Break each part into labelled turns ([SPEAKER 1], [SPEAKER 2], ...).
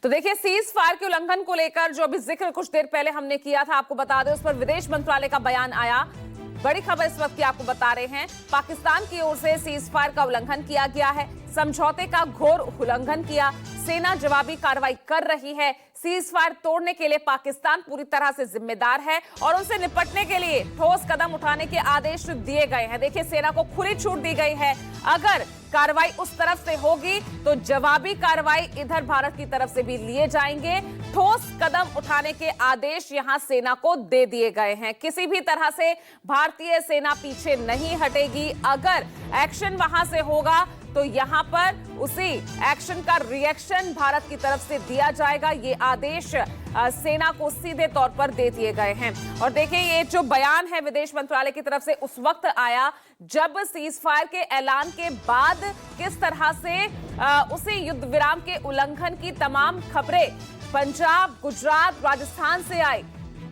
[SPEAKER 1] तो देखिए, cease fire के उल्लंघन को लेकर जो अभी जिक्र कुछ देर पहले हमने किया था, आपको बता दें, उस पर विदेश मंत्रालय का बयान आया। बड़ी खबर इस वक्त की आपको बता रहे हैं। पाकिस्तान की ओर से सीज फायर का उल्लंघन किया गया है, समझौते का घोर उल्लंघन किया। सेना जवाबी कार्रवाई कर रही है। सीज फायर तोड़ने के लिए पाकिस्तान पूरी तरह से जिम्मेदार है और उनसे निपटने के लिए ठोस कदम उठाने के आदेश दिए गए हैं। देखिए, सेना को खुली छूट दी गई है। अगर कार्रवाई उस तरफ से होगी तो जवाबी कार्रवाई इधर भारत की तरफ से भी लिए जाएंगे। ठोस कदम उठाने के आदेश यहां सेना को दे दिए गए हैं। किसी भी तरह से भारतीय सेना पीछे नहीं हटेगी। अगर एक्शन वहां से होगा तो यहां पर उसी एक्शन का रिएक्शन भारत की तरफ से दिया जाएगा। ये आदेश सेना को सीधे तौर पर दे दिए गए हैं। और देखिए, ये जो बयान है विदेश मंत्रालय की तरफ से उस वक्त आया जब सीज फायर के ऐलान के बाद किस तरह से उसी युद्ध विराम के उल्लंघन की तमाम खबरें पंजाब, गुजरात, राजस्थान से आई,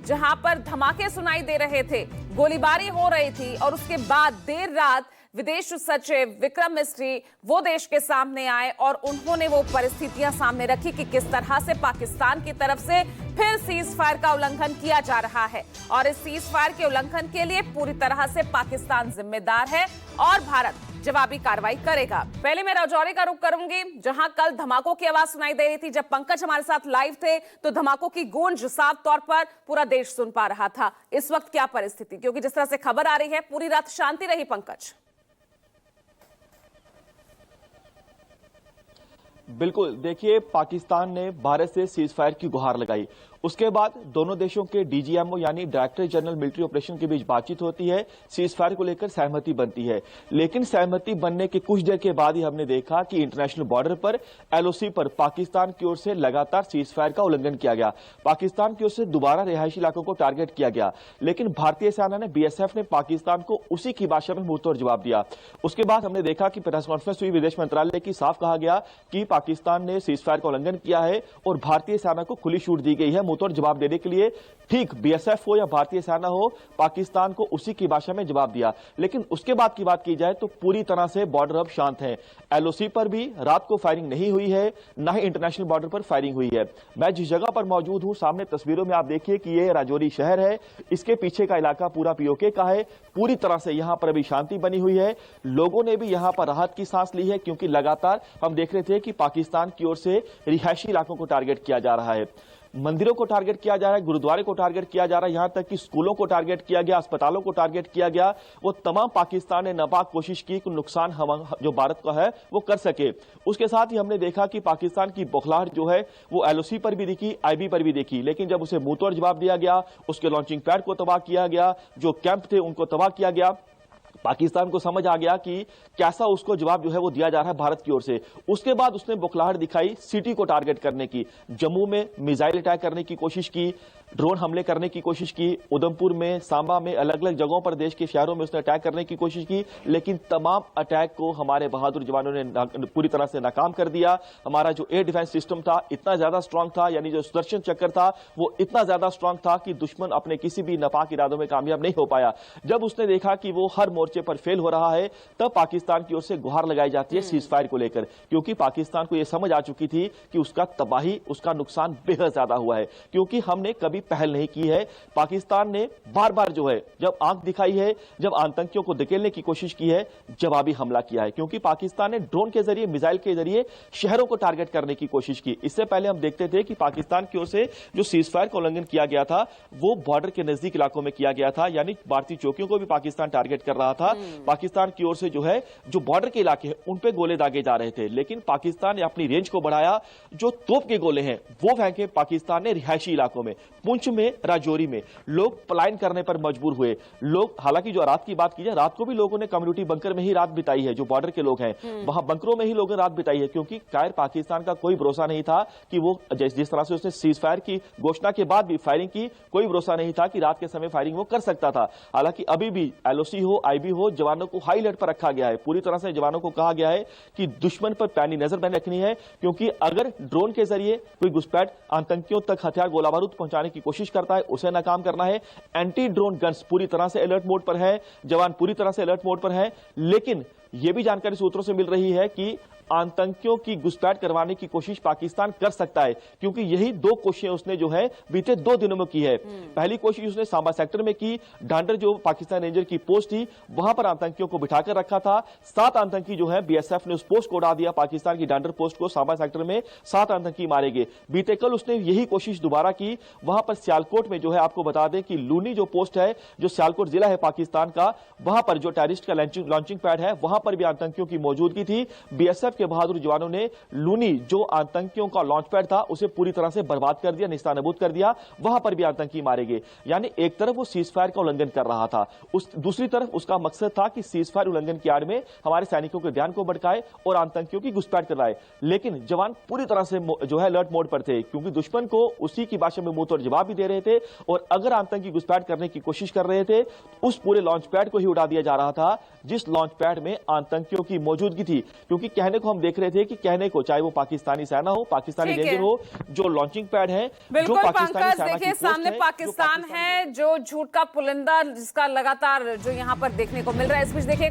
[SPEAKER 1] जहां पर धमाके सुनाई दे रहे थे, गोलीबारी हो रही थी। और उसके बाद देर रात विदेश सचिव विक्रम मिस्री वो देश के सामने आए और उन्होंने वो परिस्थितियां सामने रखी कि किस तरह से पाकिस्तान की तरफ से फिर सीज फायर का उल्लंघन किया जा रहा है। और इस सीज फायर के उल्लंघन के लिए पूरी तरह से पाकिस्तान जिम्मेदार है और भारत जवाबी कार्रवाई करेगा। पहले मैं राजौरी का रुख करूंगी, जहां कल धमाकों की आवाज सुनाई दे रही थी। जब पंकज हमारे साथ लाइव थे तो धमाकों की गूंज साफ तौर पर पूरा देश सुन पा रहा था। इस वक्त क्या परिस्थिति, क्योंकि जिस तरह से खबर आ रही है पूरी रात शांति रही। पंकज।
[SPEAKER 2] बिल्कुल, देखिए, पाकिस्तान ने भारत से सीज फायर की गुहार लगाई। उसके बाद दोनों देशों के डीजीएमओ यानी डायरेक्टर जनरल मिलिट्री ऑपरेशन के बीच बातचीत होती है, सीज फायर को लेकर सहमति बनती है। लेकिन सहमति बनने के कुछ देर के बाद ही हमने देखा कि इंटरनेशनल बॉर्डर पर एलओसी पर पाकिस्तान की ओर से लगातार सीज फायर का उल्लंघन किया गया। पाकिस्तान की ओर से दोबारा रिहायशी इलाकों को टारगेट किया गया, लेकिन भारतीय सेना ने, बीएसएफ ने पाकिस्तान को उसी की भाषा में मुंहतोड़ जवाब दिया। उसके बाद हमने देखा कि प्रेस कॉन्फ्रेंस हुई, विदेश मंत्रालय की साफ कहा गया कि पाकिस्तान ने सीज फायर का उल्लंघन किया है और भारतीय सेना को खुली छूट दी गई है मुंहतोड़ जवाब देने के लिए। ठीक बीएसएफ हो या भारतीय सेना हो, पाकिस्तान को उसी की भाषा में जवाब दिया। लेकिन उसके बाद की बात की जाए तो पूरी तरह से बॉर्डर अब शांत है। एलओसी पर भी रात को फायरिंग नहीं हुई है, न ही इंटरनेशनल बॉर्डर पर फायरिंग हुई है। मैं जिस जगह पर मौजूद हूं, सामने तस्वीरों में आप देखिए कि ये राजौरी शहर है। इसके पीछे का इलाका पूरा पीओके का है। पूरी तरह से यहां पर अभी शांति बनी हुई है। लोगों ने भी यहां पर राहत की सांस ली है, क्योंकि लगातार हम देख रहे थे कि पाकिस्तान की ओर से रिहायशी इलाकों को टारगेट किया जा रहा है, मंदिरों को टारगेट किया जा रहा है, गुरुद्वारे को टारगेट किया जा रहा है, यहां तक कि स्कूलों को टारगेट किया गया, अस्पतालों को टारगेट किया गया। वो तमाम पाकिस्तान ने नापाक कोशिश की कि नुकसान हम जो भारत का है वो कर सके। उसके साथ ही हमने देखा कि पाकिस्तान की बौखलाहट जो है वो एलओसी पर भी दिखी, आईबी पर भी दिखी। लेकिन जब उसे मुंहतोड़ जवाब दिया गया, उसके लॉन्चिंग पैड को तबाह किया गया, जो कैंप थे उनको तबाह किया गया, पाकिस्तान को समझ आ गया कि कैसा उसको जवाब जो है वो दिया जा रहा है भारत की ओर से। उसके बाद उसने बौखलाहट दिखाई सिटी को टारगेट करने की। जम्मू में मिसाइल अटैक करने की कोशिश की, ड्रोन हमले करने की कोशिश की, उधमपुर में, सांबा में, अलग अलग जगहों पर देश के शहरों में उसने अटैक करने की कोशिश की। लेकिन तमाम अटैक को हमारे बहादुर जवानों ने पूरी तरह से नाकाम कर दिया। हमारा जो एयर डिफेंस सिस्टम था इतना ज्यादा स्ट्रांग था, यानी जो सुदर्शन चक्र था वो इतना ज्यादा स्ट्रांग था कि दुश्मन अपने किसी भी नापाक इरादों में कामयाब नहीं हो पाया। जब उसने देखा कि वो हर मोर्चे पर फेल हो रहा है, तब पाकिस्तान की ओर से गुहार लगाई जाती है सीज फायर को लेकर, क्योंकि पाकिस्तान को यह समझ आ चुकी थी कि उसका तबाही, उसका नुकसान बेहद ज्यादा हुआ है। क्योंकि हमने कभी पहल नहीं की है। पाकिस्तान ने बार बार जो है जब आंख दिखाई है, जब आतंकियों को धकेलने की कोशिश की है, जवाबी हमला किया है। क्योंकि पाकिस्तान ने ड्रोन के जरिए, मिसाइल के जरिए शहरों को टारगेट करने की कोशिश की। इससे पहले हम देखते थे कि पाकिस्तान की ओर से जो सीज फायर का उल्लंघन किया गया था वो बॉर्डर के नजदीक इलाकों में किया गया था, यानी भारतीय चौकियों को भी पाकिस्तान टारगेट कर रहा था। पाकिस्तान की ओर से जो है जो बॉर्डर के इलाके हैं उन पे गोले दागे जा रहे थे। लेकिन पाकिस्तान ने अपनी रेंज को बढ़ाया, जो तोप के गोले हैं वो फेंके पाकिस्तान ने रिहायशी इलाकों में। पुंछ में, राजौरी में लोग पलायन करने पर मजबूर हुए। लोग, हालांकि जो रात की बात की जाए, रात को भी लोगों ने कम्युनिटी बंकर में ही रात बिताई है। जो बॉर्डर के लोग हैं वहां बंकरों में ही लोगों ने रात बिताई है, क्योंकि कायर पाकिस्तान का कोई भरोसा नहीं था कि वो जिस तरह से उसने सीज फायर की घोषणा के बाद भी फायरिंग की, कोई भरोसा नहीं था कि रात के समय फायरिंग वो कर सकता था। हालांकि अभी भी एलओसी हो, आईबी हो, जवानों को हाई अलर्ट पर रखा गया है। पूरी तरह से जवानों को कहा गया है कि दुश्मन पर पैनी नजर बनी रखनी है, क्योंकि अगर ड्रोन के जरिए कोई घुसपैठ आतंकियों तक हथियार, गोला बारूद पहुंचाने की कोशिश करता है, उसे नाकाम करना है। एंटी ड्रोन गन्स पूरी तरह से अलर्ट मोड पर है, जवान पूरी तरह से अलर्ट मोड पर है। लेकिन यह भी जानकारी सूत्रों से मिल रही है कि आतंकियों की घुसपैठ करवाने की कोशिश पाकिस्तान कर सकता है, क्योंकि यही दो कोशिशें उसने जो है बीते 2 दिनों में की है। पहली कोशिश उसने सांबा सेक्टर में की, ढांडर जो पाकिस्तान रेंजर की पोस्ट थी वहां पर आतंकियों को बिठाकर रखा था। 7 आतंकी जो है बीएसएफ ने उस पोस्ट को उड़ा दिया, पाकिस्तान की ढांडर पोस्ट को। सांबा सेक्टर में 7 आतंकी मारे गए। बीते कल उसने यही कोशिश दोबारा की, वहां पर सियालकोट में जो है, आपको बता दें कि लूनी जो पोस्ट है, जो सियालकोट जिला है पाकिस्तान का, वहां पर जो टेररिस्ट का लॉन्चिंग पैड है, वहां पर भी आतंकियों की मौजूदगी थी। बीएसएफ के बहादुर जवानों ने लूनी जो आतंकियों का लॉन्च पैड था उसे पूरी तरह से बर्बाद कर दिया, निस्तानाबूद कर दिया। वहां पर भी आतंकी मारे गए। यानी एक तरफ वो सीज फायर का उल्लंघन कर रहा था, दूसरी तरफ उसका मकसद था कि सीज फायर उल्लंघन की आड़ में हमारे सैनिकों के ध्यान को भटकाए और आतंकियों की घुसपैठ कराए। लेकिन जवान पूरी तरह से जो है अलर्ट मोड पर थे, क्योंकि दुश्मन को उसी की भाषा में मुंह तोड़ जवाब भी दे रहे थे। और अगर आतंकी घुसपैठ करने की कोशिश कर रहे थे, उस पूरे लॉन्च पैड को ही उड़ा दिया जा रहा था जिस लॉन्च पैड में आतंकियों की मौजूदगी थी। क्योंकि कहने को हम देख रहे थे कि कहने को, चाहे वो पाकिस्तानी सेना हो, पाकिस्तानी रेंजर हो, जो लॉन्चिंग पैड है,
[SPEAKER 1] बिल्कुल
[SPEAKER 2] जो पाकिस्तानी
[SPEAKER 1] पंकज,
[SPEAKER 2] सेना की
[SPEAKER 1] देखिए
[SPEAKER 2] पोस्ट
[SPEAKER 1] सामने
[SPEAKER 2] है,
[SPEAKER 1] पाकिस्तान है जो झूठ का पुलिंदा जिसका लगातार जो यहाँ पर देखने को मिल रहा है। इस बीच देखिए